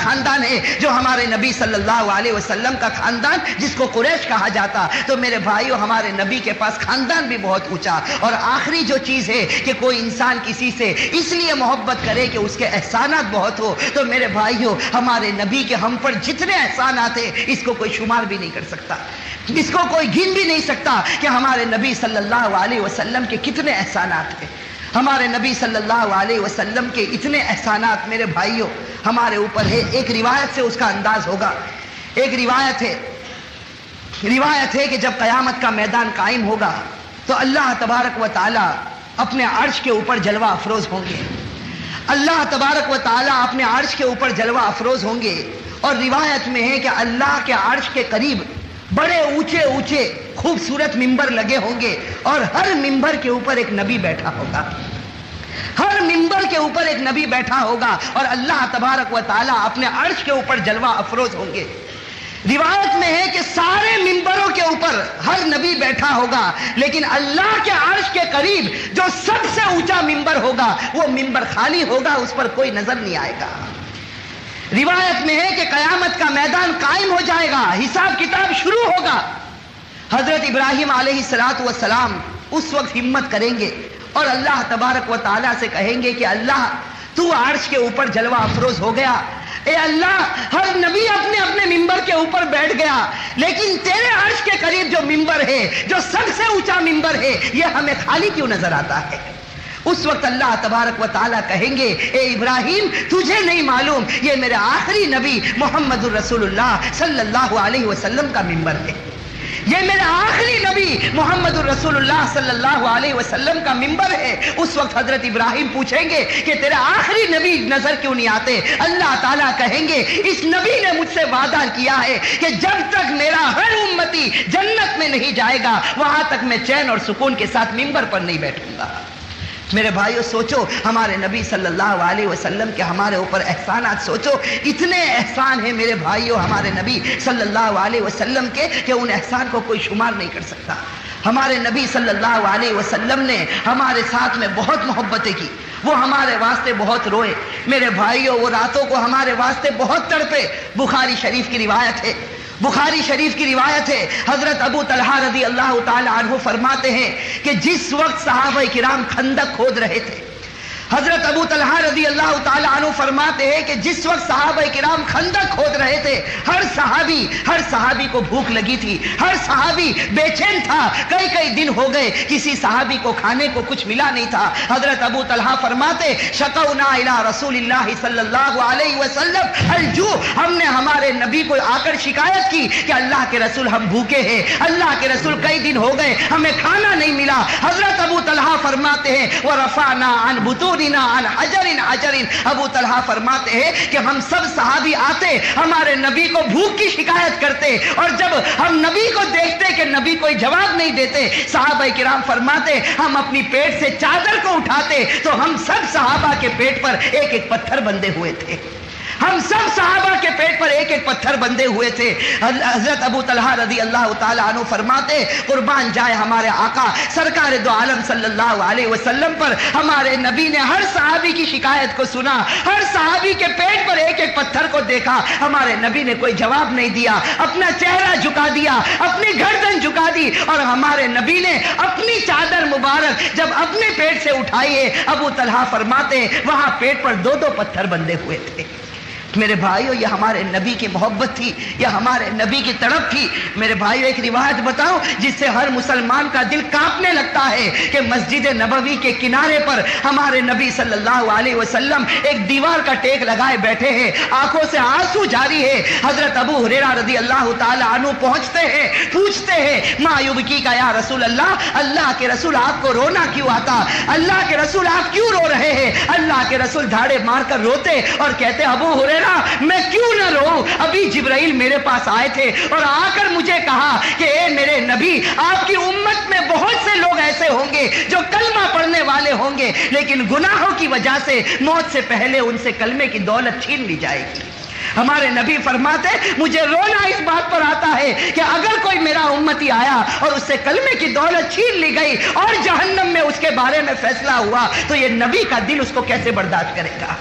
خاندان ہے جو ہمارے نبی صلی اللہ علیہ وسلم کا خاندان جس کو قریش کہا جاتا. تو میرے بھائیو ہمارے نبی کے پاس خاندان بھی بہت اونچا. اور آخری جو چیز ہے کہ کوئی انسان کسی سے اس لیے محبت کرے کہ اس کے احسانات بہت ہو. تو میرے بھائیو ہمارے نبی کے ہم پر جتنے احسانات ہیں اس کو کوئی شمار بھی نہیں کر سکتا, اس کو کوئی گن بھی نہیں سکتا کہ ہمارے نبی صلی اللہ علیہ وسلم کے کتنے احسانات ہیں. ہمارے نبی صلی اللہ علیہ وسلم کے اتنے احسانات میرے بھائیوں ہمارے اوپر ہے. ایک روایت سے اس کا انداز ہوگا. ایک روایت ہے کہ جب قیامت کا میدان قائم ہوگا تو اللہ تبارک و تعالی اپنے عرش کے اوپر جلوہ افروز ہوں گے. اللہ تبارک و تعالی اپنے عرش کے اوپر جلوہ افروز ہوں گے. اور روایت میں ہے کہ اللہ کے عرش کے قریب بڑے اونچے اونچے خوبصورت ممبر لگے ہوں گے اور ہر ممبر کے اوپر ایک نبی بیٹھا ہوگا. ہر ممبر کے اوپر ایک نبی بیٹھا ہوگا اور اللہ تبارک و تعالی اپنے عرش کے اوپر جلوہ افروز ہوں گے. روایت میں ہے کہ سارے ممبروں کے اوپر ہر نبی بیٹھا ہوگا, لیکن اللہ کے عرش کے قریب جو سب سے اونچا ممبر ہوگا وہ ممبر خالی ہوگا, اس پر کوئی نظر نہیں آئے گا. روایت میں ہے کہ قیامت کا میدان قائم ہو جائے گا, حساب کتاب شروع ہوگا. حضرت ابراہیم علیہ السلام اس وقت ہمت کریں گے اور اللہ تبارک و تعالیٰ سے کہیں گے کہ اللہ تو عرش کے اوپر جلوہ افروز ہو گیا, اے اللہ ہر نبی اپنے اپنے ممبر کے اوپر بیٹھ گیا, لیکن تیرے عرش کے قریب جو ممبر ہے, جو سب سے اونچا ممبر ہے, یہ ہمیں خالی کیوں نظر آتا ہے؟ اس وقت اللہ تبارک و تعالیٰ کہیں گے اے ابراہیم تجھے نہیں معلوم یہ میرے آخری نبی محمد الرسول اللہ صلی اللہ علیہ وسلم کا ممبر ہے, یہ میرے آخری نبی محمد الرسول اللہ صلی اللہ علیہ وسلم کا ممبر ہے. اس وقت حضرت ابراہیم پوچھیں گے کہ تیرے آخری نبی نظر کیوں نہیں آتے؟ اللہ تعالیٰ کہیں گے اس نبی نے مجھ سے وعدہ کیا ہے کہ جب تک میرا ہر امتی جنت میں نہیں جائے گا وہاں تک میں چین اور سکون کے ساتھ ممبر پر نہیں بیٹھوں گا. میرے بھائیو سوچو ہمارے نبی صلی اللہ علیہ وسلم کے ہمارے اوپر احسانات, سوچو اتنے احسان ہیں میرے بھائیو ہمارے نبی صلی اللہ علیہ وسلم کے کہ ان احسان کو کوئی شمار نہیں کر سکتا. ہمارے نبی صلی اللہ علیہ وسلم نے ہمارے ساتھ میں بہت محبتیں کی, وہ ہمارے واسطے بہت روئے. میرے بھائیو وہ راتوں کو ہمارے واسطے بہت تڑپے. بخاری شریف کی روایت ہے, بخاری شریف کی روایت ہے, حضرت ابو طلحہ رضی اللہ تعالی عنہ فرماتے ہیں کہ جس وقت صحابہ کرام خندق کھود رہے تھے, حضرت ابو طلحہ رضی اللہ تعالی عنہ فرماتے ہیں کہ جس وقت صحابہ کرام خندق کھود رہے تھے ہر صحابی کو بھوک لگی تھی, ہر صحابی بے چین تھا. کئی دن ہو گئے کسی صحابی کو کھانے کو کچھ ملا نہیں تھا. حضرت ابو طلحہ فرماتے شکونا الی رسول اللہ صلی اللہ علیہ وسلم الجوع, ہم نے ہمارے نبی کو آ کر شکایت کی کہ اللہ کے رسول ہم بھوکے ہیں, اللہ کے رسول کئی دن ہو گئے ہمیں کھانا نہیں ملا. حضرت ابو طلحہ فرماتے ہیں ورفعنا عن بطون عن حجر, ابو طلحہ فرماتے ہیں کہ ہم سب صحابی آتے ہمارے نبی کو بھوک کی شکایت کرتے, اور جب ہم نبی کو دیکھتے کہ نبی کوئی جواب نہیں دیتے, صحابہ کرام فرماتے ہم اپنی پیٹ سے چادر کو اٹھاتے تو ہم سب صحابہ کے پیٹ پر ایک ایک پتھر بندھے ہوئے تھے. ہم سب صحابہ کے پیٹ پر ایک ایک پتھر بندھے ہوئے تھے. حضرت ابو طلحہ رضی اللہ تعالی عنہ فرماتے قربان جائے ہمارے آقا سرکار دو عالم صلی اللہ علیہ وسلم پر, ہمارے نبی نے ہر صحابی کی شکایت کو سنا, ہر صحابی کے پیٹ پر ایک ایک پتھر کو دیکھا, ہمارے نبی نے کوئی جواب نہیں دیا, اپنا چہرہ جھکا دیا, اپنی گردن جھکا دی, اور ہمارے نبی نے اپنی چادر مبارک جب اپنے پیٹ سے اٹھائی ہے, ابو طلحہ فرماتے وہاں پیٹ پر دو پتھر بندھے ہوئے تھے. میرے بھائیو یہ ہمارے نبی کی محبت تھی, یہ ہمارے نبی کی تڑپ تھی. میرے بھائیو ایک روایت بتاؤ جس سے ہر مسلمان کا دل کانپنے لگتا ہے کہ مسجد نبوی کے کنارے پر ہمارے نبی صلی اللہ علیہ وسلم ایک دیوار کا ٹیک لگائے بیٹھے ہیں, آنکھوں سے آنسو جاری ہے. حضرت ابو ہریرہ رضی اللہ تعالی عنہ پہنچتے ہیں, پوچھتے ہیں ما یبکی کا یا رسول اللہ, اللہ کے رسول آپ کو رونا کیوں آتا, اللہ کے رسول آپ کیوں رو رہے ہیں؟ اللہ کے رسول دھاڑے مار کر روتے اور کہتے ابو ہریرہ میں کیوں نہ رو, ابھی جبرائیل میرے پاس آئے تھے اور آ کر مجھے کہا کہ اے میرے نبی آپ کی امت میں بہت سے لوگ ایسے ہوں گے جو کلمہ پڑھنے والے ہوں گے, لیکن گناہوں کی وجہ سے موت سے پہلے ان سے کلمے کی دولت چھین لی جائے گی. ہمارے نبی فرماتے مجھے رونا اس بات پر آتا ہے کہ اگر کوئی میرا امتی آیا اور اس سے کلمے کی دولت چھین لی گئی اور جہنم میں اس کے بارے میں فیصلہ ہوا تو یہ نبی کا دل اس کو کیسے برداشت کرے گا.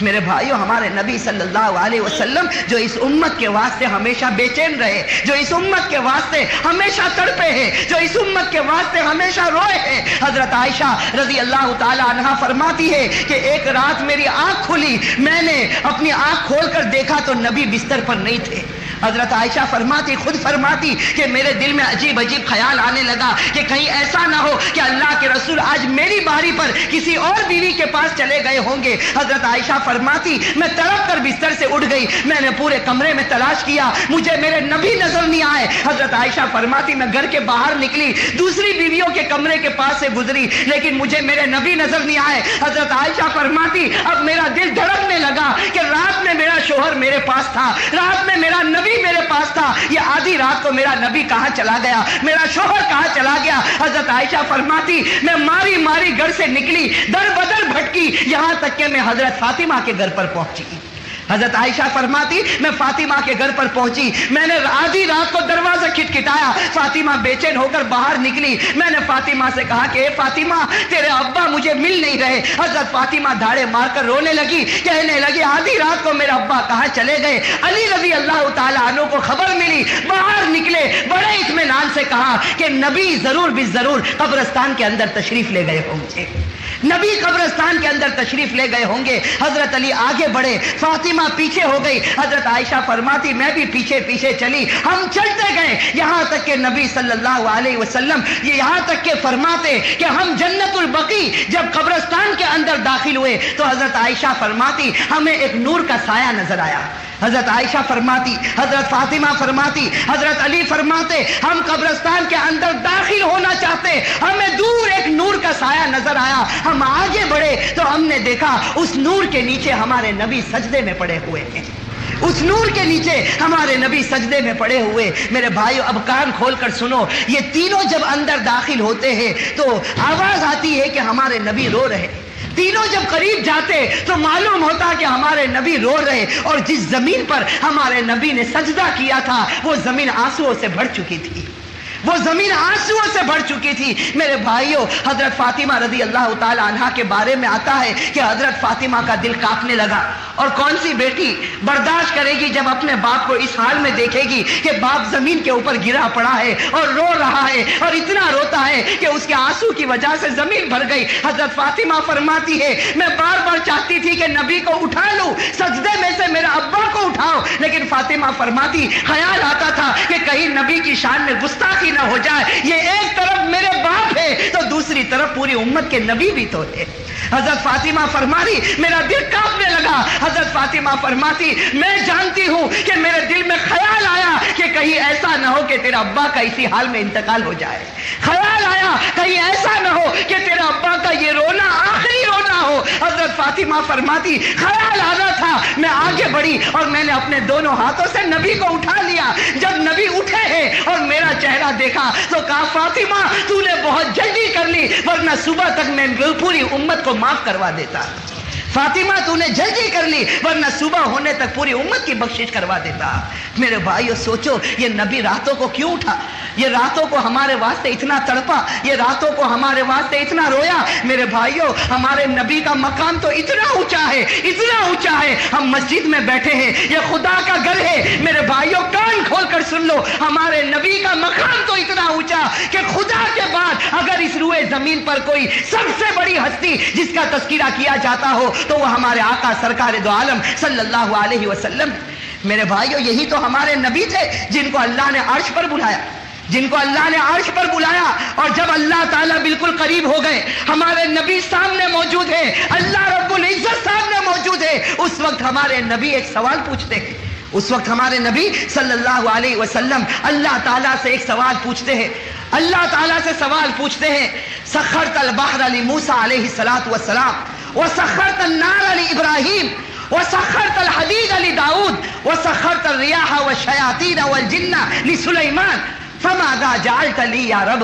میرے بھائیوں ہمارے نبی صلی اللہ علیہ وسلم جو اس امت کے واسطے ہمیشہ بے چین رہے، جو اس امت کے واسطے ہمیشہ تڑپے ہیں، جو اس امت کے واسطے ہمیشہ روئے ہیں، حضرت عائشہ رضی اللہ تعالی عنہا فرماتی ہے کہ ایک رات میری آنکھ کھلی، میں نے اپنی آنکھ کھول کر دیکھا تو نبی بستر پر نہیں تھے۔ حضرت عائشہ فرماتی، خود فرماتی کہ میرے دل میں عجیب عجیب خیال آنے لگا کہ کہیں ایسا نہ ہو کہ اللہ کے رسول آج میری باری پر کسی اور بیوی کے پاس چلے گئے ہوں گے۔ حضرت عائشہ فرماتی میں تڑپ کر بستر سے اٹھ گئی، میں نے پورے کمرے میں تلاش کیا، مجھے میرے نبی نظر نہیں آئے۔ حضرت عائشہ فرماتی میں گھر کے باہر نکلی، دوسری بیویوں کے کمرے کے پاس سے گزری، لیکن مجھے میرے نبی نظر نہیں آئے۔ حضرت عائشہ فرماتی اب میرا دل دھڑکنے لگا کہ رات میں میرا شوہر میرے پاس تھا، رات میں میرا نبی میرے پاس تھا، یہ آدھی رات کو میرا نبی کہاں چلا گیا، میرا شوہر کہاں چلا گیا۔ حضرت عائشہ فرماتی میں ماری ماری گھر سے نکلی، در بدر بھٹکی، یہاں تک کہ میں حضرت فاطمہ کے گھر پر پہنچی۔ حضرت عائشہ فرماتی میں فاطمہ کے گھر پر پہنچی، میں نے آدھی رات کو دروازہ کھٹکھٹایا، فاطمہ بے چین ہو کر باہر نکلی، میں نے فاطمہ سے کہا کہ اے فاطمہ تیرے ابا مجھے مل نہیں رہے۔ حضرت فاطمہ دھاڑے مار کر رونے لگی، کہنے لگی آدھی رات کو میرا ابا کہاں چلے گئے۔ علی رضی اللہ تعالیٰ عنہ کو خبر ملی، باہر نکلے، بڑے اطمینان سے کہا کہ نبی ضرور بالضرور قبرستان کے اندر تشریف لے گئے ہوں گے، نبی قبرستان کے اندر تشریف لے گئے ہوں گے۔ حضرت علی آگے بڑھے، فاطمہ پیچھے ہو گئی۔ حضرت عائشہ فرماتی میں بھی پیچھے پیچھے چلی، ہم چلتے گئے یہاں تک کہ نبی صلی اللہ علیہ وسلم یہاں تک کہ فرماتے کہ ہم جنت البقیع جب قبرستان کے اندر داخل ہوئے تو حضرت عائشہ فرماتی ہمیں ایک نور کا سایہ نظر آیا۔ حضرت عائشہ فرماتی، حضرت فاطمہ فرماتی، حضرت علی فرماتے ہم قبرستان کے اندر داخل ہونا چاہتے، ہمیں دور ایک نور کا سایہ نظر آیا، ہم آگے بڑھے تو ہم نے دیکھا اس نور کے نیچے ہمارے نبی سجدے میں پڑے ہوئے ہیں، اس نور کے نیچے ہمارے نبی سجدے میں پڑے ہوئے۔ میرے بھائیو اب کان کھول کر سنو، یہ تینوں جب اندر داخل ہوتے ہیں تو آواز آتی ہے کہ ہمارے نبی رو رہے، تینوں جب قریب جاتے تو معلوم ہوتا کہ ہمارے نبی رو رہے، اور جس زمین پر ہمارے نبی نے سجدہ کیا تھا وہ زمین آنسوؤں سے بھر چکی تھی، وہ زمین آنسوؤں سے بھر چکی تھی۔ میرے بھائیوں حضرت فاطمہ رضی اللہ تعالی عنہا کے بارے میں آتا ہے کہ حضرت فاطمہ کا دل کانپنے لگا، اور کون سی بیٹی برداشت کرے گی جب اپنے باپ کو اس حال میں دیکھے گی کہ باپ زمین کے اوپر گرا پڑا ہے اور رو رہا ہے، اور اتنا روتا ہے کہ اس کے آنسو کی وجہ سے زمین بھر گئی۔ حضرت فاطمہ فرماتی ہے میں بار بار چاہتی تھی کہ نبی کو اٹھا لوں، سجدے میں سے میرے ابا کو اٹھاؤ، لیکن فاطمہ فرماتی خیال آتا تھا کہ کہیں نبی کی شان میں گستاخی نہ ہو جائے، یہ ایک طرف میرے باپ ہے تو دوسری طرف پوری امت کے نبی بھی تو ہے۔ حضرت فاطمہ فرماتی میرا دل کانپنے لگا۔ حضرت فاطمہ فرماتی میں جانتی ہوں کہ میرے دل میں خیال آیا کہ کہیں ایسا نہ ہو کہ تیرا ابا کا اسی حال میں انتقال ہو جائے، خیال آیا کہیں ایسا نہ ہو کہ تیرا ابا کا یہ رونا آخری رونا ہو۔ حضرت فاطمہ فرماتی خیال آنا تھا، میں آگے بڑھی اور میں نے اپنے دونوں ہاتھوں سے نبی کو اٹھا لیا۔ جب نبی اٹھے ہیں اور میرا چہرہ دیکھا تو کہا فاطمہ تو نے بہت جلدی کر لی، ورنہ صبح تک میں پوری امت کو معاف کروا دیتا۔ فاطمہ تو نے جلدی کر لی، ورنہ صبح ہونے تک پوری امت کی بخشش کروا دیتا۔ میرے بھائیو سوچو یہ نبی راتوں کو کیوں اٹھا، یہ راتوں کو ہمارے واسطے اتنا تڑپا، یہ راتوں کو ہمارے واسطے اتنا رویا۔ میرے بھائیو ہمارے نبی کا مقام تو اتنا اونچا ہے، اتنا اونچا ہے، ہم مسجد میں بیٹھے ہیں، یہ خدا کا گھر ہے۔ میرے بھائیو کان کھول کر سن لو، ہمارے نبی کا مقام تو اتنا اونچا کہ خدا کے بعد اگر اس روئے زمین پر کوئی سب سے بڑی ہستی جس کا تذکرہ کیا جاتا ہو تو وہ ہمارے آقا سرکار دو عالم صلی اللہ علیہ وسلم۔ میرے بھائیو یہی تو ہمارے نبی تھے جن کو اللہ نے عرش پر بلایا، جن کو اللہ نے عرش پر بلایا، اور جب اللہ تعالیٰ بالکل قریب ہو گئے، ہمارے نبی سامنے موجود ہے، اللہ رب العزت سامنے موجود ہے، اس وقت ہمارے نبی ایک سوال پوچھتے ہیں، اس وقت ہمارے نبی صلی اللہ علیہ وسلم اللہ تعالیٰ سے ایک سوال پوچھتے ہیں، اللہ تعالیٰ سے سوال پوچھتے ہیں سخرت البحر لموسیٰ علیہ الصلاۃ والسلام وسخرت النار لابراہیم وسخرت الحدید لداؤد وسخرت الریاح والشیاطین والجن لسلیمان فماذا جعلت لی یا رب۔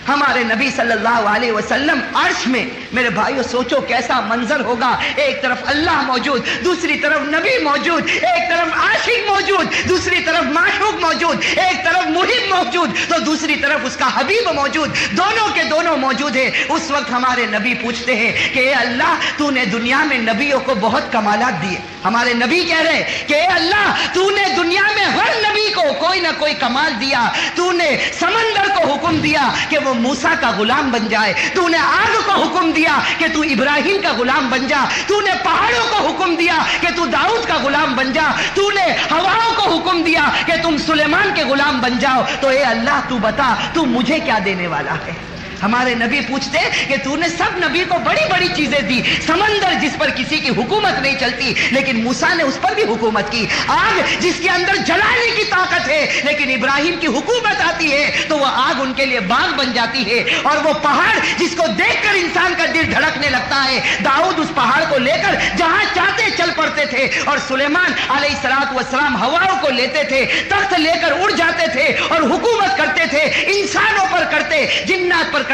ہمارے نبی صلی اللہ علیہ وسلم عرش میں، میرے بھائیو سوچو کیسا منظر ہوگا، ایک طرف اللہ موجود، دوسری طرف نبی موجود، ایک طرف عاشق موجود، دوسری طرف معشوق موجود، ایک طرف محب موجود تو دوسری طرف اس کا حبیب موجود، دونوں کے دونوں موجود ہیں۔ اس وقت ہمارے نبی پوچھتے ہیں کہ اے اللہ تو نے دنیا میں نبیوں کو بہت کمالات دیے۔ ہمارے نبی کہہ رہے کہ اے اللہ تو نے دنیا میں ہر نبی کو کوئی نہ کوئی کمال دیا، تو نے سمندر کو حکم دیا کہ وہ موسیٰ کا غلام بن جائے، تو نے آگ کو حکم دیا کہ تو ابراہیم کا غلام بن جا، تو نے پہاڑوں کو حکم دیا کہ تو داؤد کا غلام بن جا، تو نے ہواؤں کو حکم دیا کہ تم سلیمان کے غلام بن جاؤ، تو اے اللہ تو بتا تو مجھے کیا دینے والا ہے؟ ہمارے نبی پوچھتے کہ تو نے سب نبی کو بڑی بڑی چیزیں دی، سمندر جس پر کسی کی حکومت نہیں چلتی لیکن موسیٰ نے اس پر بھی حکومت کی، آگ جس کے اندر جلانے کی طاقت ہے لیکن ابراہیم کی حکومت آتی ہے تو وہ آگ ان کے لیے باغ بن جاتی ہے، اور وہ پہاڑ جس کو دیکھ کر انسان کا دل دھڑکنے لگتا ہے، داؤد اس پہاڑ کو لے کر جہاں چاہتے چل پڑتے تھے، اور سلیمان علیہ السلام ہواؤں کو لیتے تھے، تخت لے کر اڑ جاتے تھے اور حکومت کرتے تھے، انسانوں پر کرتے، جنات پر کرتے۔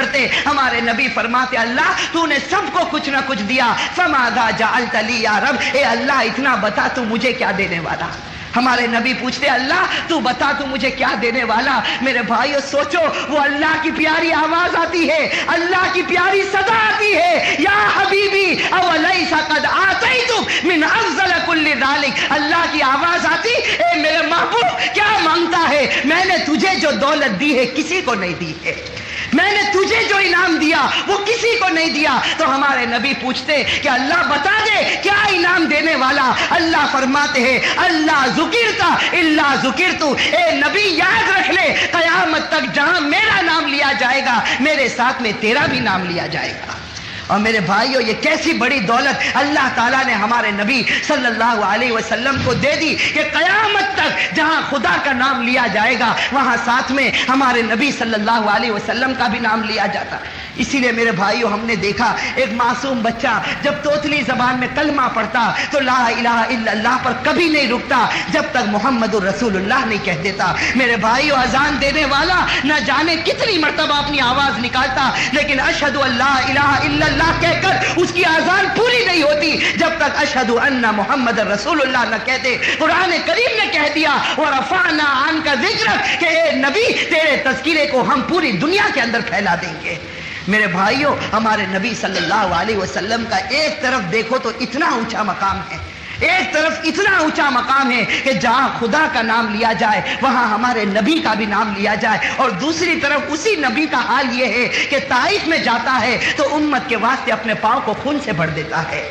ہمارے نبی فرماتے اللہ تو نے سب کو کچھ نہ کچھ دیا، فماذا جعلت لی یا رب، اے اللہ اتنا بتا تو مجھے کیا دینے والا؟ ہمارے نبی پوچھتے اللہ تو بتا تو مجھے کیا دینے والا؟ میرے بھائیو سوچو وہ اللہ کی پیاری آواز آتی ہے، اللہ کی پیاری صدا آتی ہے، یا حبیبی اولیس قد آتیتک من افضل کل ذالک، اللہ کی آواز آتی اے میرے محبوب کیا مانگتا ہے؟ میں نے تجھے جو دولت دی ہے کسی کو نہیں دی ہے، میں نے تجھے جو انعام دیا وہ کسی کو نہیں دیا۔ تو ہمارے نبی پوچھتے کہ اللہ بتا دے کیا انعام دینے والا؟ اللہ فرماتے ہیں اللہ ذکرتا الا ذکرتو، اے نبی یاد رکھ لے قیامت تک جہاں میرا نام لیا جائے گا میرے ساتھ میں تیرا بھی نام لیا جائے گا۔ اور میرے بھائیو یہ کیسی بڑی دولت اللہ تعالیٰ نے ہمارے نبی صلی اللہ علیہ وسلم کو دے دی کہ قیامت تک جہاں خدا کا نام لیا جائے گا وہاں ساتھ میں ہمارے نبی صلی اللہ علیہ وسلم کا بھی نام لیا جاتا۔ اسی لیے میرے بھائیو ہم نے دیکھا ایک معصوم بچہ جب توتلی زبان میں کلمہ پڑھتا تو لا الہ الا اللہ پر کبھی نہیں رکتا جب تک محمد الرسول اللہ نہیں کہہ دیتا۔ میرے بھائیو اذان دینے والا نہ جانے کتنی مرتبہ اپنی آواز نکالتا لیکن اشہد ان لا الہ الا اللہ کہہ کر اس کی اذان پوری نہیں ہوتی جب تک اشہد ان محمد الرسول اللہ نہ کہتے۔ قرآن کریم نے کہہ دیا ورفعنا عنک ذکرک کہ اے نبی تیرے تذکرے کو ہم پوری دنیا کے اندر پھیلا دیں گے۔ میرے بھائیوں ہمارے نبی صلی اللہ علیہ وسلم کا ایک طرف دیکھو تو اتنا اونچا مقام ہے، ایک طرف اتنا اونچا مقام ہے کہ جہاں خدا کا نام لیا جائے وہاں ہمارے نبی کا بھی نام لیا جائے، اور دوسری طرف اسی نبی کا حال یہ ہے کہ طائف میں جاتا ہے تو امت کے واسطے اپنے پاؤں کو خون سے بھر دیتا ہے۔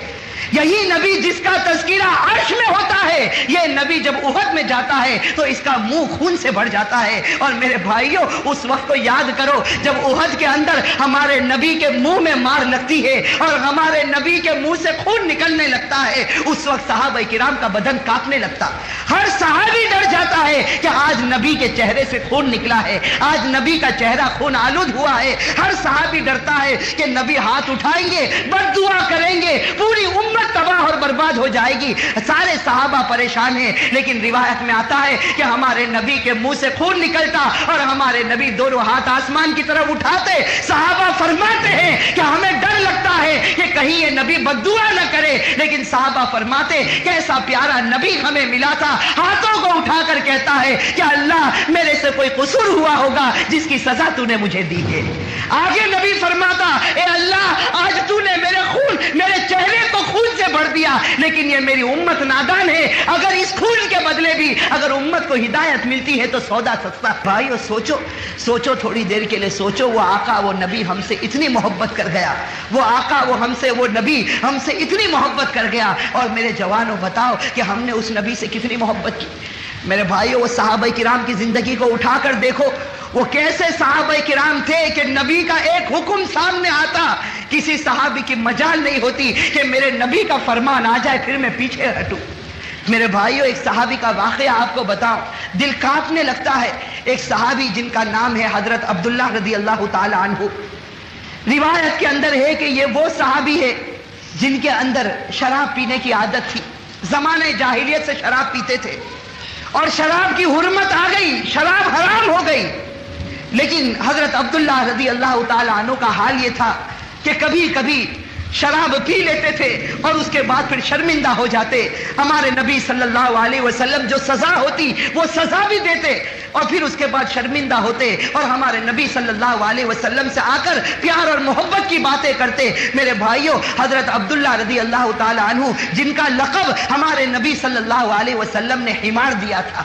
یہی نبی جس کا تذکرہ عرش میں ہوتا ہے یہ نبی جب احد میں جاتا ہے تو اس کا منہ خون سے بھر جاتا ہے۔ اور میرے بھائیوں اس وقت کو یاد کرو جب احد کے اندر ہمارے نبی کے منہ میں مار لگتی ہے اور ہمارے نبی کے منہ سے خون نکلنے لگتا ہے، اس وقت صحابہ کرام کا بدن کانپنے لگتا، ہر صحابی ڈر جاتا ہے کہ آج نبی کے چہرے سے خون نکلا ہے، آج نبی کا چہرہ خون آلود ہوا ہے۔ ہر صحابی ڈرتا ہے کہ نبی ہاتھ اٹھائیں گے بد دعا کریں گے پوری امت تباہ اور برباد ہو جائے گی۔ سارے صحابہ پریشان ہیں لیکن روایت میں آتا ہے کہ ہمارے نبی کے منہ سے خون نکلتا اور ہمارے نبی دونوں ہاتھ آسمان کی طرف اٹھاتے، صحابہ فرماتے ہیں کہ ہمیں ڈر لگتا ہے کہ کہیں یہ نبی بد دعا نہ کرے، لیکن صحابہ فرماتے کیسا پیارا نبی ہمیں ملا تھا، ہاتھوں کو اٹھا کر کہتا ہے کہ اللہ میرے سے کوئی قصور ہوا ہوگا جس کی سزا تو نے مجھے دی ہے۔ آگے نبی فرماتا اے اللہ آج تو نے میرے چہرے کو خون سے بھر دیا لیکن یہ میری امت نادان ہے، اگر اس خون کے بدلے بھی اگر امت کو ہدایت ملتی ہے تو سودا سستا۔ بھائیو سوچو تھوڑی دیر کے لیے سوچو، وہ آقا وہ نبی ہم سے اتنی محبت کر گیا، وہ آقا وہ نبی ہم سے اتنی محبت کر گیا، اور میرے جوانوں بتاؤ کہ ہم نے اس نبی سے کتنی محبت کی۔ میرے بھائیو وہ صحابہ کرام کی زندگی کو اٹھا کر دیکھو، وہ کیسے صحابہ کرام تھے کہ نبی کا ایک حکم سامنے آتا کسی صحابی کی مجال نہیں ہوتی کہ میرے نبی کا فرمان آ جائے پھر میں پیچھے ہٹوں۔ میرے بھائیو ایک صحابی کا واقعہ آپ کو بتاؤں، دل کانپنے لگتا ہے۔ ایک صحابی جن کا نام ہے حضرت عبداللہ رضی اللہ تعالی عنہ، روایت کے اندر ہے کہ یہ وہ صحابی ہے جن کے اندر شراب پینے کی عادت تھی، زمانے جاہلیت سے شراب پیتے تھے اور شراب کی حرمت آ گئی، شراب حرام ہو گئی، لیکن حضرت عبداللہ رضی اللہ تعالیٰ عنہ کا حال یہ تھا کہ کبھی کبھی شراب پی لیتے تھے اور اس کے بعد پھر شرمندہ ہو جاتے. ہمارے نبی صلی اللہ علیہ وسلم جو سزا ہوتی وہ سزا بھی دیتے اور پھر اس کے بعد شرمندہ ہوتے اور ہمارے نبی صلی اللہ علیہ وسلم سے آ کر پیار اور محبت کی باتیں کرتے. میرے بھائیوں، حضرت عبداللہ رضی اللہ تعالیٰ عنہ جن کا لقب ہمارے نبی صلی اللہ علیہ وسلم نے حمار دیا تھا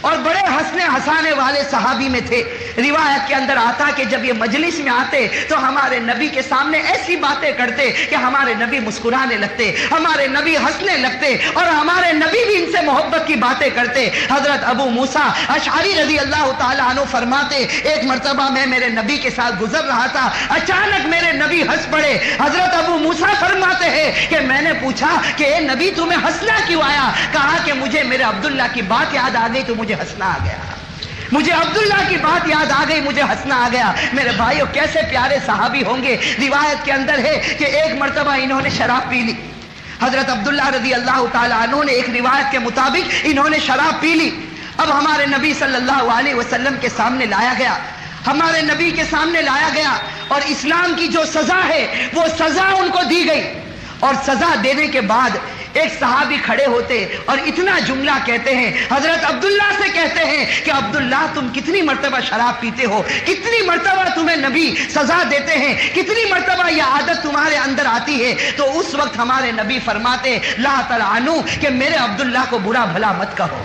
اور بڑے ہنسنے ہنسانے والے صحابی میں تھے. روایت کے اندر آتا کہ جب یہ مجلس میں آتے تو ہمارے نبی کے سامنے ایسی باتیں کرتے کہ ہمارے نبی مسکرانے لگتے، ہمارے نبی ہنسنے لگتے اور ہمارے نبی بھی ان سے محبت کی باتیں کرتے. حضرت ابو موسیٰ اشعری رضی اللہ تعالیٰ عنہ فرماتے ایک مرتبہ میں میرے نبی کے ساتھ گزر رہا تھا، اچانک میرے نبی ہنس پڑے. حضرت ابو موسیٰ فرماتے ہیں کہ میں نے پوچھا کہ اے نبی تمہیں ہنسنا کیوں آیا؟ کہا کہ مجھے میرے عبداللہ کی بات یاد آ گئی تو مجھے ہنسنا آ گیا. مجھے عبداللہ کی بات یاد آ گئی، مجھے ہنسنا آ گیا. میرے بھائیوں کیسے پیارے صحابی ہوں گے. روایت کے اندر ہے کہ ایک مرتبہ انہوں نے شراب پی لی. حضرت عبداللہ رضی اللہ تعالیٰ عنہ نے ایک روایت کے مطابق انہوں نے شراب پی لی. اب ہمارے نبی صلی اللہ علیہ وسلم کے سامنے لایا گیا، ہمارے نبی کے سامنے لایا گیا اور اسلام کی جو سزا ہے وہ سزا ان کو دی گئی. اور سزا دینے کے بعد ایک صحابی کھڑے ہوتے اور اتنا جملہ کہتے ہیں، حضرت عبداللہ سے کہتے ہیں کہ عبداللہ تم کتنی مرتبہ شراب پیتے ہو، کتنی مرتبہ تمہیں نبی سزا دیتے ہیں، کتنی مرتبہ یہ عادت تمہارے اندر آتی ہے؟ تو اس وقت ہمارے نبی فرماتے لا تلعنوا، کہ میرے عبداللہ کو برا بھلا مت کہو.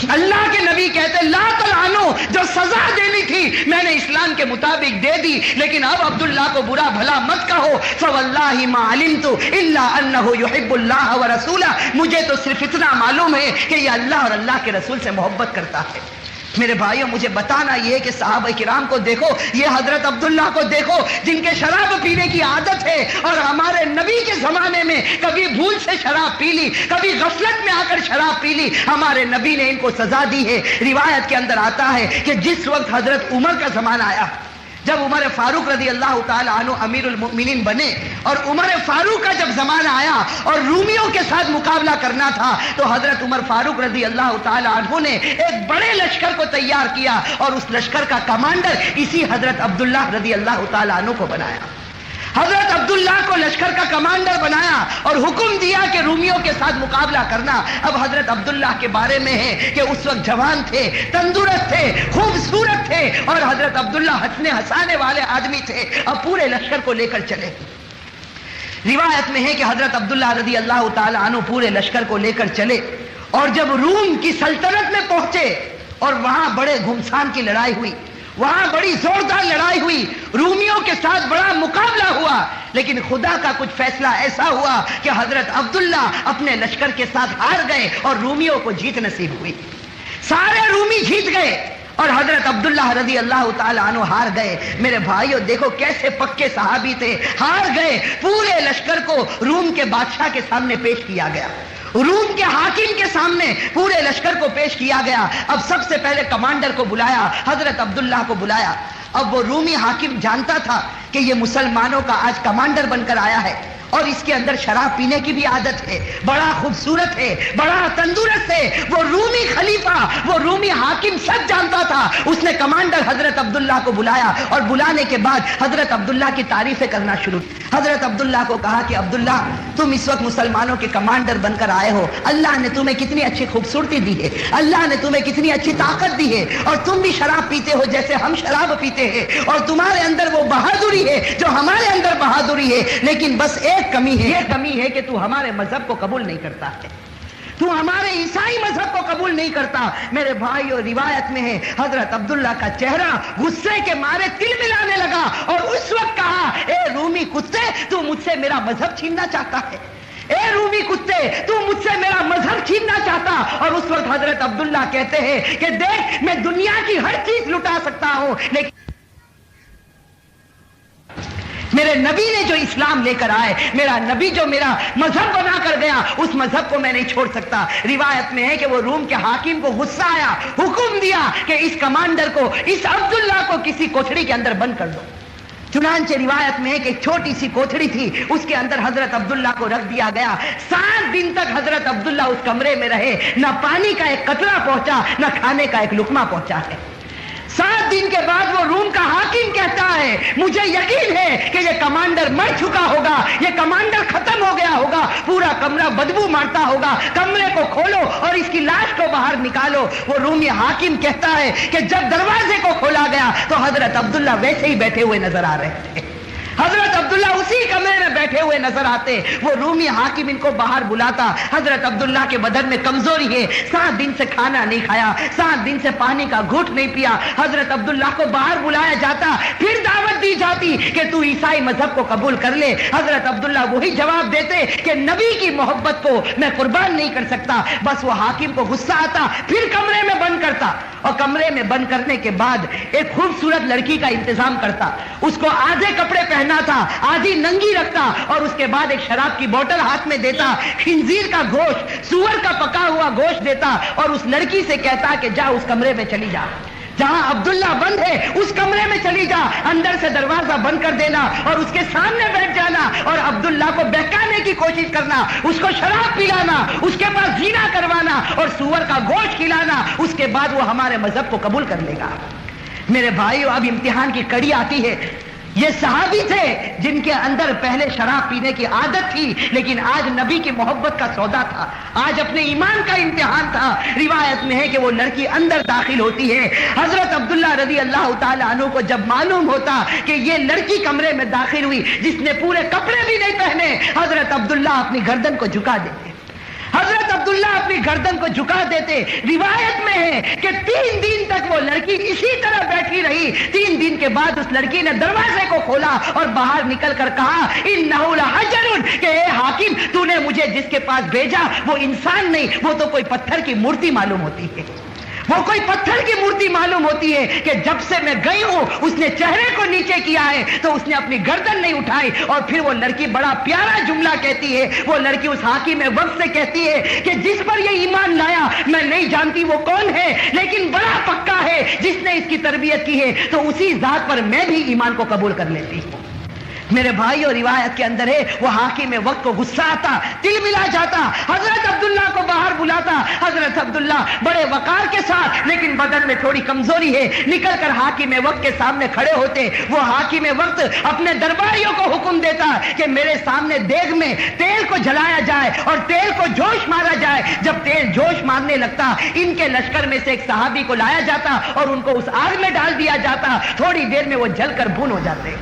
اللہ کے نبی کہتے لا تلعنوا، جو سزا دینی تھی میں نے اسلام کے مطابق دے دی، لیکن اب عبداللہ کو برا بھلا مت کہو. فواللہ ما علمت الا انہ یحب اللہ ورسولہ، مجھے تو صرف اتنا معلوم ہے کہ یہ اللہ اور اللہ کے رسول سے محبت کرتا ہے. میرے بھائیوں مجھے بتانا یہ ہے کہ صحابہ کرام کو دیکھو، یہ حضرت عبداللہ کو دیکھو جن کے شراب پینے کی عادت ہے اور ہمارے نبی کے زمانے میں کبھی بھول سے شراب پی لی، کبھی غفلت میں آ کر شراب پی لی. ہمارے نبی نے ان کو سزا دی ہے. روایت کے اندر آتا ہے کہ جس وقت حضرت عمر کا زمانہ آیا، جب عمر فاروق رضی اللہ تعالی عنہ امیر المؤمنین بنے اور عمر فاروق کا جب زمانہ آیا اور رومیوں کے ساتھ مقابلہ کرنا تھا، تو حضرت عمر فاروق رضی اللہ تعالی عنہ نے ایک بڑے لشکر کو تیار کیا اور اس لشکر کا کمانڈر اسی حضرت عبداللہ رضی اللہ تعالی عنہ کو بنایا. حضرت عبداللہ کو لشکر کا کمانڈر بنایا اور حکم دیا کہ رومیوں کے ساتھ مقابلہ کرنا. اب حضرت عبداللہ کے بارے میں ہے کہ اس وقت جوان تھے، تندرست تھے، خوبصورت تھے اور حضرت عبداللہ ہنسنے ہنسانے والے آدمی تھے. اب پورے لشکر کو لے کر چلے. روایت میں ہے کہ حضرت عبداللہ رضی اللہ تعالی عنہ پورے لشکر کو لے کر چلے اور جب روم کی سلطنت میں پہنچے اور وہاں بڑے گھمسان کی لڑائی ہوئی، وہاں بڑی زوردار لڑائی ہوئی، رومیوں کے ساتھ بڑا مقابلہ ہوا، لیکن خدا کا کچھ فیصلہ ایسا ہوا کہ حضرت عبداللہ اپنے لشکر کے ساتھ ہار گئے اور رومیوں کو جیت نصیب ہوئی. سارے رومی جیت گئے اور حضرت عبداللہ رضی اللہ تعالی عنہ ہار گئے. میرے بھائیوں دیکھو کیسے پکے صحابی تھے، ہار گئے. پورے لشکر کو روم کے بادشاہ کے سامنے پیش کیا گیا، روم کے حاکم کے سامنے پورے لشکر کو پیش کیا گیا. اب سب سے پہلے کمانڈر کو بلایا، حضرت عبداللہ کو بلایا. اب وہ رومی حاکم جانتا تھا کہ یہ مسلمانوں کا آج کمانڈر بن کر آیا ہے اور اس کے اندر شراب پینے کی بھی عادت ہے، بڑا خوبصورت ہے، بڑا تندرست ہے. وہ رومی خلیفہ، وہ رومی حاکم سب جانتا تھا. اس نے کمانڈر حضرت عبداللہ کو بلایا اور بلانے کے بعد حضرت عبداللہ کی تعریفیں کرنا شروع. حضرت عبداللہ کو کہا کہ عبداللہ تم اس وقت مسلمانوں کے کمانڈر بن کر آئے ہو، اللہ نے تمہیں کتنی اچھی خوبصورتی دی ہے، اللہ نے تمہیں کتنی اچھی طاقت دی ہے اور تم بھی شراب پیتے ہو جیسے ہم شراب پیتے ہیں اور تمہارے اندر وہ بہادری ہے جو ہمارے اندر بہادری ہے، لیکن بس ایک کمی ہے، یہ کمی ہے کہ تو ہمارے مذہب کو قبول نہیں کرتا ہے، تو ہمارے عیسائی مذہب کو قبول نہیں کرتا. میرے بھائیو روایت میں ہے حضرت عبداللہ کا چہرہ غصے کے مارے تل ملانے لگا اور اس وقت کہا اے رومی کتے تو مجھ سے میرا مذہب چھیننا چاہتا ہے، اے رومی کتے تو مجھ سے میرا مذہب چھیننا چاہتا. اور اس وقت حضرت عبداللہ کہتے ہیں کہ دیکھ میں دنیا کی ہر چیز لٹا سکتا ہوں لیکن میرے نبی نے جو اسلام لے کر آئے، میرا نبی جو میرا مذہب بنا کر گیا، اس مذہب کو میں نہیں چھوڑ سکتا. روایت میں ہے کہ وہ روم کے حاکم کو غصہ آیا، حکم دیا کہ اس کمانڈر کو، اس عبداللہ کو کسی کوٹھڑی کے اندر بند کر دو. چنانچہ روایت میں ہے کہ ایک چھوٹی سی کوٹھڑی تھی، اس کے اندر حضرت عبداللہ کو رکھ دیا گیا. 7 دن تک حضرت عبداللہ اس کمرے میں رہے، نہ پانی کا ایک قطرہ پہنچا، نہ کھانے کا ایک لقمہ پہنچا ہے. 7 دن کے بعد وہ روم کا حاکم کہتا ہے مجھے یقین ہے کہ یہ کمانڈر مر چکا ہوگا، یہ کمانڈر ختم ہو گیا ہوگا، پورا کمرہ بدبو مارتا ہوگا، کمرے کو کھولو اور اس کی لاش کو باہر نکالو۔ وہ رومی حاکم کہتا ہے کہ جب دروازے کو کھولا گیا تو حضرت عبداللہ ویسے ہی بیٹھے ہوئے نظر آ رہے تھے، حضرت عبداللہ اسی کمرے میں بیٹھے ہوئے نظر آتے۔ وہ رومی حاکم ان کو باہر بلاتا، حضرت عبداللہ کے بدن میں کمزوری ہے، 7 دن سے کھانا نہیں کھایا، 7 دن سے پانی کا گھونٹ نہیں پیا۔ حضرت عبداللہ کو باہر بلایا جاتا، پھر دعوت دی جاتی کہ تو عیسائی مذہب کو قبول کر لے۔ حضرت عبداللہ وہی جواب دیتے کہ نبی کی محبت کو میں قربان نہیں کر سکتا۔ بس وہ حاکم کو غصہ آتا، پھر کمرے میں بند کرتا، اور کمرے میں بند کرنے کے بعد ایک خوبصورت لڑکی کا انتظام کرتا، اس کو آدھے کپڑے پہنا تھا، آدھی ننگی رکھتا، اور اس کے بعد ایک شراب کی بوتل ہاتھ میں دیتا، خنزیر کا گوشت، سور کا پکا ہوا گوشت دیتا، اور اس لڑکی سے کہتا کہ جا اس کمرے میں چلی جا، جہاں عبداللہ بند ہے اس کمرے میں چلی جا، اندر سے دروازہ بند کر دینا اور اس کے سامنے بیٹھ جانا اور عبداللہ کو بہکانے کی کوشش کرنا، اس کو شراب پلانا، اس کے پاس زنا کروانا اور سور کا گوشت کھلانا، اس کے بعد وہ ہمارے مذہب کو قبول کر لے گا۔ میرے بھائیو، اب امتحان کی کڑی آتی ہے۔ یہ صحابی تھے جن کے اندر پہلے شراب پینے کی عادت تھی، لیکن آج نبی کی محبت کا سودا تھا، آج اپنے ایمان کا امتحان تھا۔ روایت میں ہے کہ وہ لڑکی اندر داخل ہوتی ہے، حضرت عبداللہ رضی اللہ تعالیٰ عنہ کو جب معلوم ہوتا کہ یہ لڑکی کمرے میں داخل ہوئی جس نے پورے کپڑے بھی نہیں پہنے، حضرت عبداللہ اپنی گردن کو جھکا دیتے، حضرت عبداللہ اپنی گردن کو جھکا دیتے۔ روایت میں ہے کہ 3 دن تک وہ لڑکی اسی طرح بیٹھی رہی۔ 3 دن کے بعد اس لڑکی نے دروازے کو کھولا اور باہر نکل کر کہا انہ لحجر، کہ اے حاکم تو نے مجھے جس کے پاس بھیجا وہ انسان نہیں، وہ تو کوئی پتھر کی مورتی معلوم ہوتی ہے، وہ کوئی پتھر کی مورتی معلوم ہوتی ہے کہ جب سے میں گئی ہوں اس نے چہرے کو نیچے کیا ہے تو اس نے اپنی گردن نہیں اٹھائی۔ اور پھر وہ لڑکی بڑا پیارا جملہ کہتی ہے، وہ لڑکی اس حاکم وقت سے کہتی ہے کہ جس پر یہ ایمان لایا میں نہیں جانتی وہ کون ہے، لیکن بڑا پکا ہے جس نے اس کی تربیت کی ہے تو اسی ذات پر میں بھی ایمان کو قبول کر لیتی ہوں۔ میرے بھائی، اور روایت کے اندر ہے وہ حاکم وقت کو غصہ آتا، دل ملا جاتا، حضرت عبداللہ کو باہر بلاتا۔ حضرت عبداللہ بڑے وقار کے ساتھ لیکن بدن میں تھوڑی کمزوری ہے، نکل کر حاکم وقت کے سامنے کھڑے ہوتے۔ وہ حاکم وقت اپنے درباریوں کو حکم دیتا کہ میرے سامنے دیگ میں تیل کو جلایا جائے اور تیل کو جوش مارا جائے۔ جب تیل جوش مارنے لگتا ان کے لشکر میں سے ایک صحابی کو لایا جاتا اور ان کو اس آگ میں ڈال دیا جاتا، تھوڑی دیر میں وہ جل کر بھون ہو جاتے،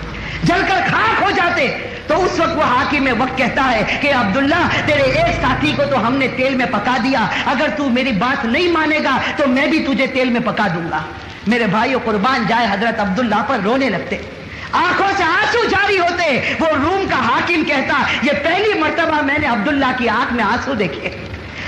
جل کر خاک ہو جاتے۔ تو اس وقت وہ حاکم وقت کہتا ہے کہ عبداللہ تیرے ایک ساتھی کو تو ہم نے تیل میں پکا دیا، اگر تو میری بات نہیں مانے گا تو میں بھی تجھے تیل میں پکا دوں گا۔ میرے بھائیو، قربان جائے حضرت عبداللہ پر رونے لگتے، آنکھوں سے آنسو جاری ہوتے۔ وہ روم کا حاکم کہتا یہ پہلی مرتبہ میں نے عبداللہ کی آنکھ میں آنسو دیکھے۔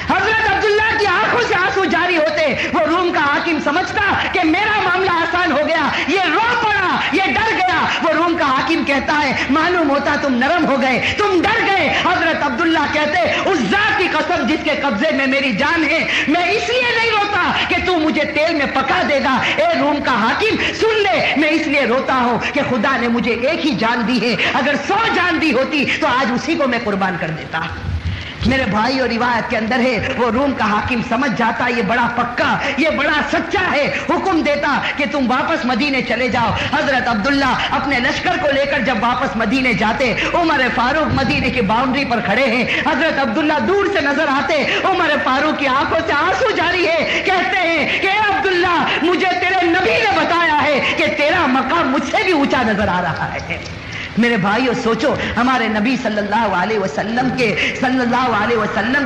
حضرت عبداللہ کی آنکھوں سے آنسو جاری ہوتے۔ وہ روم کا حاکم سمجھتا کہ میرا معاملہ آسان ہو گیا، یہ رو پڑا، یہ ڈر گیا۔ وہ روم کا حاکم کہتا ہے معلوم ہوتا تم نرم ہو گئے، تم ڈر گئے۔ حضرت عبداللہ کہتے اس ذات کی قسم جس کے قبضے میں میری جان ہے، میں اس لیے نہیں روتا کہ تو مجھے تیل میں پکا دے گا۔ اے روم کا حاکم سن لے، میں اس لیے روتا ہوں کہ خدا نے مجھے ایک ہی جان دی ہے، اگر 100 جان دی ہوتی تو آج اسی کو میں قربان کر دیتا۔ میرے بھائی، اور روایت کے اندر ہے وہ روم کا حاکم سمجھ جاتا یہ بڑا پکا، یہ بڑا سچا ہے، حکم دیتا کہ تم واپس مدینے چلے جاؤ۔ حضرت عبداللہ اپنے لشکر کو لے کر جب واپس مدینے جاتے، عمر فاروق مدینے کی باؤنڈری پر کھڑے ہیں، حضرت عبداللہ دور سے نظر آتے، عمر فاروق کی آنکھوں سے آنسو جاری ہے، کہتے ہیں کہ اے عبداللہ مجھے تیرے نبی نے بتایا ہے کہ تیرا مقام مجھ سے بھی اونچا نظر آ رہا ہے۔ میرے بھائیو سوچو، ہمارے نبی صلی اللہ علیہ وسلم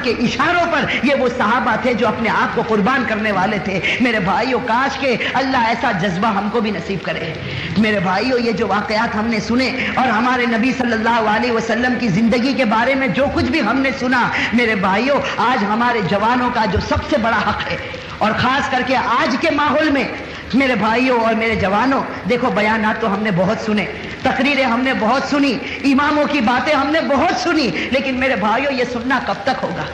کے اشاروں پر یہ وہ صحابہ تھے جو اپنے آپ کو قربان کرنے والے تھے۔ میرے بھائیو کاش کہ اللہ ایسا جذبہ ہم کو بھی نصیب کرے۔ میرے بھائیو یہ جو واقعات ہم نے سنے اور ہمارے نبی صلی اللہ علیہ وسلم کی زندگی کے بارے میں جو کچھ بھی ہم نے سنا، میرے بھائیو آج ہمارے جوانوں کا جو سب سے بڑا حق ہے، اور خاص کر کے آج کے ماحول میں میرے بھائیوں اور میرے جوانوں، دیکھو بیانات تو ہم نے بہت سنے، تقریریں ہم نے بہت سنی، اماموں کی باتیں ہم نے بہت سنی، لیکن میرے بھائیوں یہ سننا کب تک ہوگا؟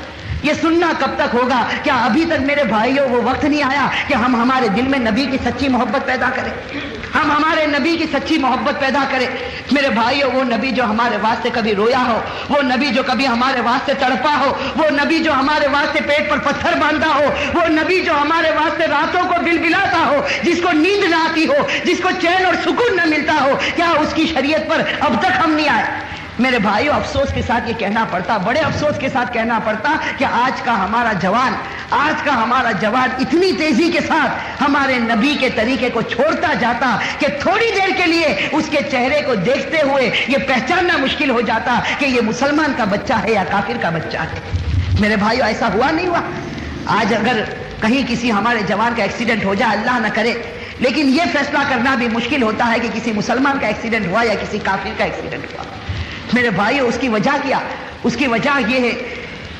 یہ سننا کب تک ہوگا؟ کیا ابھی تک میرے بھائیوں وہ وقت نہیں آیا کہ ہم ہمارے دل میں نبی کی سچی محبت پیدا کریں؟ ہم ہمارے نبی کی سچی محبت پیدا کریں۔ میرے بھائیو، وہ نبی جو ہمارے واسطے کبھی رویا ہو، وہ نبی جو کبھی ہمارے واسطے تڑپا ہو، وہ نبی جو ہمارے واسطے پیٹ پر پتھر باندھا ہو، وہ نبی جو ہمارے واسطے راتوں کو بلبلاتا ہو، جس کو نیند نہ آتی ہو، جس کو چین اور سکون نہ ملتا ہو، کیا اس کی شریعت پر اب تک ہم نہیں آئے؟ میرے بھائیو، افسوس کے ساتھ یہ کہنا پڑتا، بڑے افسوس کے ساتھ کہنا پڑتا کہ آج کا ہمارا جوان اتنی تیزی کے ساتھ ہمارے نبی کے طریقے کو چھوڑتا جاتا کہ تھوڑی دیر کے لیے اس کے چہرے کو دیکھتے ہوئے یہ پہچاننا مشکل ہو جاتا کہ یہ مسلمان کا بچہ ہے یا کافر کا بچہ ہے۔ میرے بھائیو، ایسا ہوا نہیں ہوا؟ آج اگر کہیں کسی ہمارے جوان کا ایکسیڈنٹ ہو جائے، اللہ نہ کرے، لیکن یہ فیصلہ کرنا بھی مشکل ہوتا ہے کہ کسی مسلمان کا ایکسیڈنٹ ہوا یا کسی کافر کا ایکسیڈنٹ ہوا۔ میرے بھائیو، اس کی وجہ کیا؟ اس کی وجہ یہ ہے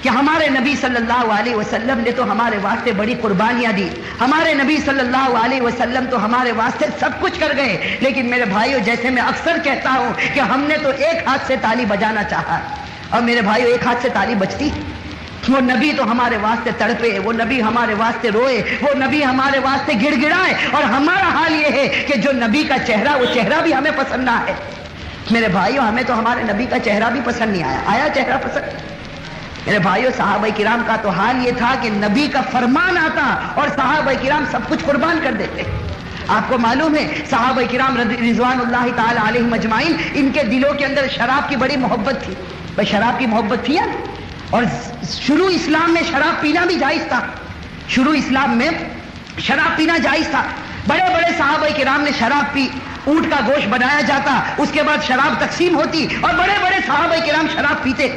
کہ ہمارے نبی صلی اللہ علیہ وسلم نے تو ہمارے واسطے بڑی قربانیاں دی، ہمارے نبی صلی اللہ علیہ وسلم تو ہمارے واسطے سب کچھ کر گئے، لیکن میرے بھائیو، جیسے میں اکثر کہتا ہوں کہ ہم نے تو ایک ہاتھ سے تالی بجانا چاہا، اور میرے بھائیو ایک ہاتھ سے تالی بجتی؟ وہ نبی تو ہمارے واسطے تڑپے، وہ نبی ہمارے واسطے روئے، وہ نبی ہمارے واسطے گڑ گڑائے، اور ہمارا حال یہ ہے کہ جو نبی کا چہرہ، وہ چہرہ بھی ہمیں پسند نہ ہے۔ میرے بھائیو، ہمیں تو ہمارے نبی کا چہرہ بھی پسند نہیں آیا چہرہ پسند؟ میرے بھائیو، صحابہ کرام کا تو حال یہ تھا کہ نبی کا فرمان آتا اور صحابہ کرام سب کچھ قربان کر دیتے۔ آپ کو معلوم ہے صحابہ کرام رضوان اللہ تعالی علیہم اجمعین، ان کے دلوں کے اندر شراب کی بڑی محبت تھی۔ بھائی شراب کی محبت تھی اور شروع اسلام میں شراب پینا بھی جائز تھا، شروع اسلام میں شراب پینا جائز تھا۔ بڑے بڑے صحابہ کرام نے شراب پی، اونٹ کا گوشت بنایا جاتا، اس کے بعد شراب تقسیم ہوتی اور بڑے بڑے صحابہ کرام شراب پیتے۔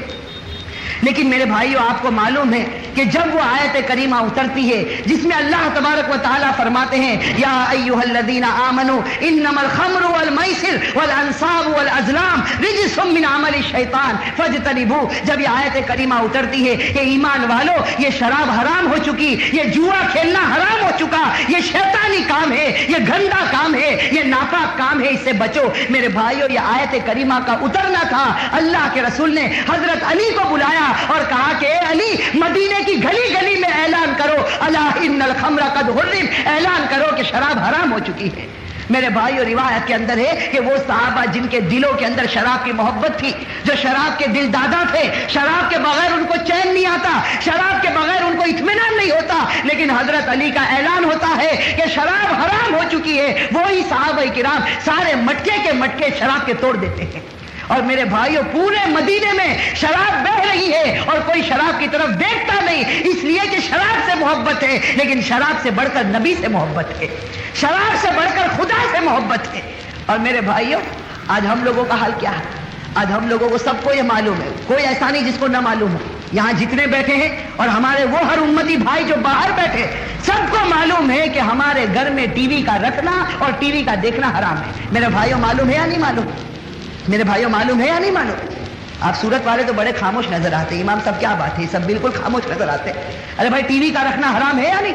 لیکن میرے بھائیو، آپ کو معلوم ہے کہ جب وہ آیت کریمہ اترتی ہے جس میں اللہ تبارک و تعالیٰ فرماتے ہیں یا ایھا الذین آمنوا انما الخمر والمیسر والانصاب والازلام رجس من عمل الشیطان فاجتنبوہ، جب یہ آیت کریمہ اترتی ہے کہ ایمان والو، یہ شراب حرام ہو چکی، یہ جوا کھیلنا حرام ہو چکا، یہ شیطانی کام ہے، یہ گندا کام ہے، یہ ناپاک کام ہے، اس سے بچو۔ میرے بھائیو، یہ آیت کریمہ کا اترنا تھا، اللہ کے رسول نے حضرت علی کو بلایا اور کہا کہ اے علی، مدینے کی گلی گلی میں اعلان کرو الا ان الخمر قد حرم، اعلان کرو کہ شراب حرام ہو چکی ہے۔ میرے بھائیو، روایت کے اندر ہے کہ وہ صحابہ جن کے دلوں کے اندر شراب کی محبت تھی، جو شراب کے دل دادا تھے، شراب کے بغیر ان کو چین نہیں آتا، شراب کے بغیر ان کو اطمینان نہیں ہوتا، لیکن حضرت علی کا اعلان ہوتا ہے کہ شراب حرام ہو چکی ہے، وہی صحابہ کرام سارے مٹکے کے مٹکے شراب کے توڑ دیتے ہیں۔ اور میرے بھائیو، پورے مدینے میں شراب بہ رہی ہے اور کوئی شراب کی طرف دیکھتا نہیں، اس لیے کہ شراب سے محبت ہے، لیکن شراب سے بڑھ کر نبی سے محبت ہے، شراب سے بڑھ کر خدا سے محبت ہے۔ اور میرے بھائیو، آج ہم لوگوں کا حال کیا ہے؟ آج ہم لوگوں کو سب کو یہ معلوم ہے، کوئی ایسا نہیں جس کو نہ معلوم ہو۔ یہاں جتنے بیٹھے ہیں اور ہمارے وہ ہر امتی بھائی جو باہر بیٹھے، سب کو معلوم ہے کہ ہمارے گھر میں ٹی وی کا رکھنا اور ٹی وی کا دیکھنا حرام ہے۔ میرے بھائیو، معلوم ہے یا نہیں معلوم؟ میرے بھائیو، معلوم ہے یا نہیں معلوم؟ آپ صورت والے تو بڑے خاموش نظر آتے، امام صاحب کیا بات ہے، سب بالکل خاموش نظر آتے۔ ارے بھائی، ٹی وی کا رکھنا حرام ہے یا نہیں؟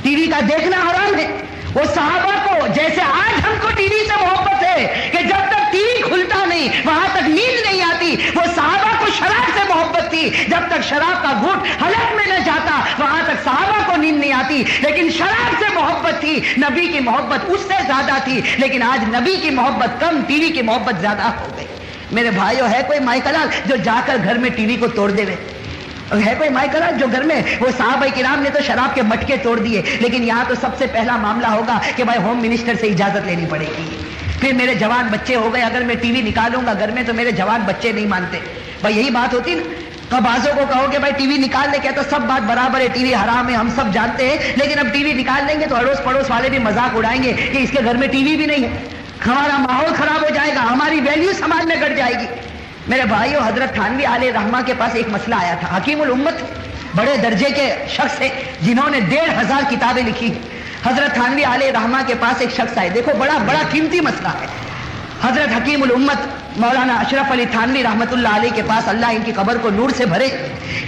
ٹی وی کا دیکھنا حرام ہے۔ وہ صحابہ کو جیسے آج ہم کو ٹی وی سے محبت ہے کہ جب تک ٹی وی کھلتا نہیں وہاں تک نیند نہیں آتی، وہ صحابہ کو شراب سے محبت تھی، جب تک شراب کا گھونٹ حلق میں نہ جاتا وہاں تک صحابہ کو نیند نہیں آتی، لیکن شراب سے محبت تھی، نبی کی محبت اس سے زیادہ تھی، لیکن آج نبی کی محبت کم، ٹی وی کی محبت زیادہ ہو گئی۔ میرے بھائیو، ہے کوئی مائکلال جو جا کر گھر میں ٹی وی کو توڑ دے؟ ہے کوئی مائکلال جو گھر میں، وہ صحابہ کرام نے تو شراب کے مٹکے توڑ دیے، لیکن یہاں تو سب سے پہلا معاملہ ہوگا کہ بھائی ہوم منسٹر سے اجازت لینی پڑے گی، پھر میرے جوان بچے ہو گئے، اگر میں ٹی وی نکالوں گا گھر میں تو میرے جوان بچے نہیں مانتے۔ بھائی یہی بات ہوتی نا، تو بازوں کو کہو کہ بھائی ٹی وی نکال لے، کہتا سب بات برابر ہے، ٹی وی حرام ہے، ہم سب جانتے ہیں، لیکن اب ٹی وی نکال لیں گے تو اڑوس پڑوس والے بھی مذاق اڑائیں گے کہ اس کے گھر میں ٹی وی بھی نہیں ہے، ہمارا ماحول خراب ہو جائے گا، ہماری ویلیو سماج میں گٹ جائے گی۔ میرے بھائیو، حضرت تھانوی علیہ رحمہ کے پاس ایک مسئلہ آیا تھا، حکیم الامت، بڑے درجے کے شخص ہیں جنہوں نے 1500 کتابیں لکھی۔ حضرت تھانوی علیہ رحمہ کے پاس ایک شخص آئے، دیکھو بڑا قیمتی مسئلہ ہے۔ حضرت حکیم الامت مولانا اشرف علی تھانوی رحمۃ اللہ علیہ کے پاس، اللہ ان کی قبر کو نور سے بھرے،